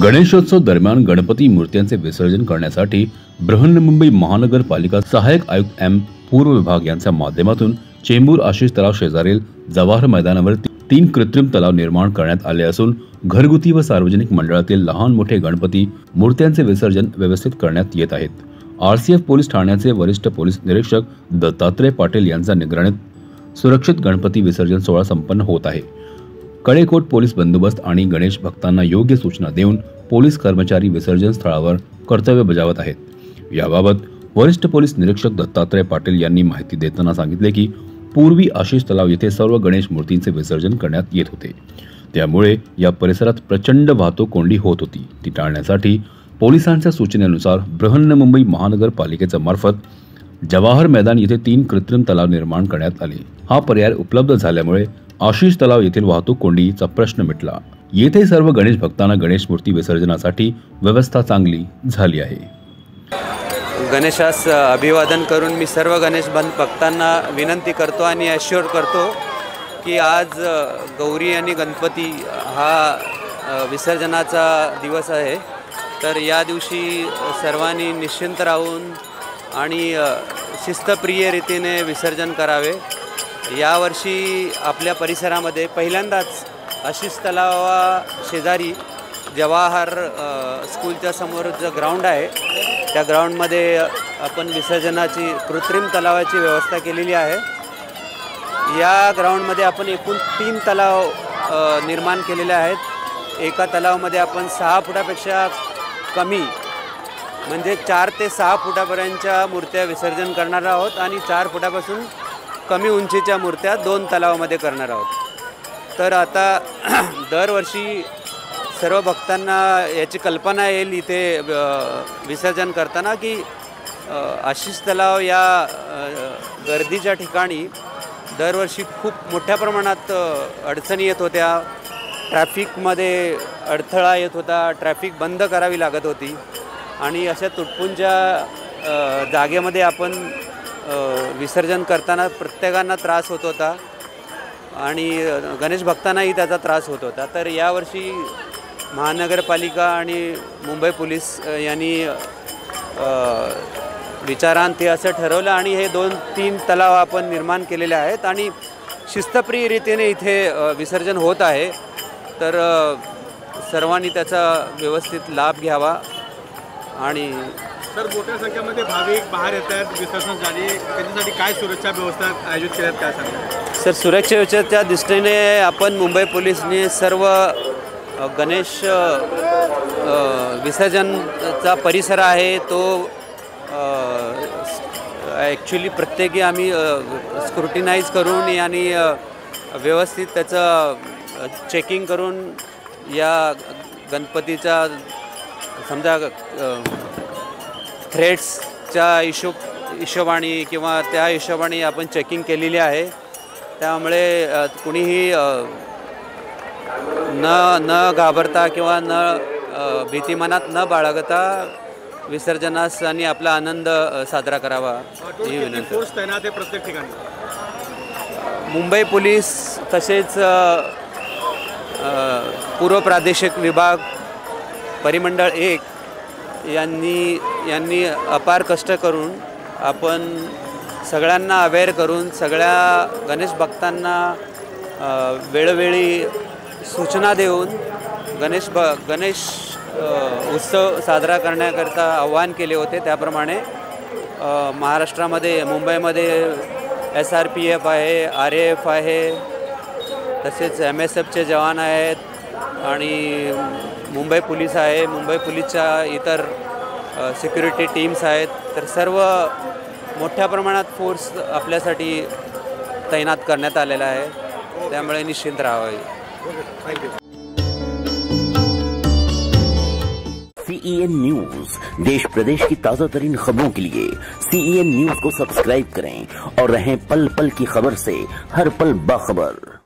गणेशोत्सव दरम्यान गणपती मूर्त्यांचे विसर्जन करण्यासाठी बृहन्मुंबई महानगरपालिका सहायक आयुक्त एम पूर्व विभाग यांच्या माध्यमातून चेंबूर आशिष तलाव शेजारील जवाहर मैदानावर 3 कृत्रिम तलाव निर्माण करण्यात आले असून घरगुती व सार्वजनिक मंडळातील लहान मोठे गणपती मूर्त्यांचे विसर्जन व्यवस्थित करण्यात येत आहेत। आरसीएफ पोलीस ठाण्याचे वरिष्ठ पोलीस निरीक्षक दत्तात्रय पाटील यांच्या निगराणीत सुरक्षित गणपती विसर्जन सोहळा संपन्न होत आहे। कडेकोट पोलीस बंदोबस्त आणि गणेश भक्तांना योग्य सूचना देऊन पोलीस कर्मचारी विसर्जन स्थळावर कर्तव्य बजावत आहेत। याबाबत वरिष्ठ पोलीस निरीक्षक दत्तात्रय पाटील यांनी माहिती देताना सांगितले की पूर्वी आशिष तलाव येथे सर्व गणेश मूर्तींचे विसर्जन करण्यात येत होते, त्यामुळे या परिसरात प्रचंड वाहतूक कोंडी होत होती। ती टाळण्यासाठी पोलिसांच्या सूचनेनुसार बृहन्मुंबई महानगरपालिकेच्या मार्फत जवाहर मैदान येथे 3 कृत्रिम तलाव निर्माण करण्यात आले। हा पर्याय उपलब्ध झाल्यामुळे आशिष तलाव येथील वाहतूक कोंडीचा प्रश्न मिटला। येथे सर्व गणेश भक्तांना गणेश मूर्ती विसर्जनासाठी व्यवस्था चांगली झाली आहे। गणेशास अभिवादन करून मी सर्व गणेश भक्तांना विनंती करतो आणि अश्योर करतो की आज गौरी आणि गणपती हा विसर्जनाचा दिवस आहे, तर या दिवशी सर्वांनी निश्चिंत राहून आणि शिस्तप्रिय रीतीने विसर्जन करावे। यावर्षी आपल्या परिसरामध्ये पहिल्यांदाच आशिष तलावा शेजारी जवाहर स्कूलच्या समोर जो ग्राउंड आहे त्या ग्राउंडमध्ये आपण विसर्जनाची कृत्रिम तलावाची व्यवस्था केलेली आहे। या ग्राउंडमध्ये आपण एकूण 3 तलाव निर्माण केलेले आहेत। एका तलावामध्ये आपण 6 फुटापेक्षा कमी म्हणजे 4 ते 6 फुटापर्यंतच्या मूर्त्या विसर्जन करणार आहोत आणि 4 फुटापासून कमी उंचीच्या मूर्त्या 2 तलावामध्ये करणार आहोत। तर आता दरवर्षी सर्व भक्तांना याची कल्पना येईल इथे विसर्जन करताना की आशिष तलाव या गर्दीच्या ठिकाणी दरवर्षी खूप मोठ्या प्रमाणात अडचणी येत होत्या, ट्रॅफिकमध्ये अडथळा येत होता, ट्रॅफिक बंद करावी लागत होती आणि अशा तुटपुंच्या जागेमध्ये आपण विसर्जन करताना प्रत्येकांना त्रास होत होता आणि गणेश भक्तांनाही त्याचा त्रास होत होता। तर यावर्षी महानगरपालिका आणि मुंबई पोलीस यांनी विचारांत हे असं ठरवलं आणि हे 2-3 तलाव आपण निर्माण केलेले आहेत आणि शिस्तप्रिय रीतीने इथे विसर्जन होत आहे। तर सर्वांनी त्याचा व्यवस्थित लाभ घ्यावा। आणि सर, मोठ्या संख्येमध्ये भाविक बाहेर येतात विसर्जनासाठी, त्याच्यासाठी काय सुरक्षा व्यवस्था आयोजित केल्यात, काय सांगता? सर, सुरक्षेच्या दृष्टीने आपण मुंबई पोलीसने सर्व गणेश विसर्जनचा परिसर आहे तो ॲक्च्युली प्रत्येकी आम्ही स्क्रुटिनाइज करून आणि व्यवस्थित त्याचं चेकिंग करून या गणपतीचा समजा थ्रेड्सच्या हिशोबाने किंवा त्या हिशोबाने आपण चेकिंग केलेली आहे। त्यामुळे कुणीही न घाबरता किंवा भीती मनात न बाळगता विसर्जनास आणि आपला आनंद साजरा करावा ही विनंती। फोर्स तैनात आहे प्रत्येक ठिकाणी। मुंबई पोलीस तसेच पूर्व प्रादेशिक विभाग परिमंडळ 1 यांनी अपार कष्ट करून आपण सगळ्यांना अवेअर करून सगळ्या गणेश भक्तांना वेळोवेळी सूचना देऊन गणेश उत्सव साजरा करण्याकरता आवाहन केले होते। त्याप्रमाणे महाराष्ट्रामध्ये मुंबईमध्ये SRPF आहे, RAF आहे, तसेच MSFचे जवान आहेत आणि मुंबई पोलीस आहे, मुंबई पोलीसच्या इतर सिक्युरिटी टीम्स आहेत। तर सर्व मोठ्या प्रमाणात फोर्स आपल्यासाठी तैनात करण्यात आलेला आहे, त्यामुळे निश्चिंत राहावे। CEN न्यूज, देश प्रदेश की ताज़ा तरीन खबरों के लिए CEN न्यूज को सब्सक्राइब करें और रहें पल पल की खबर से हर पल बाखबर।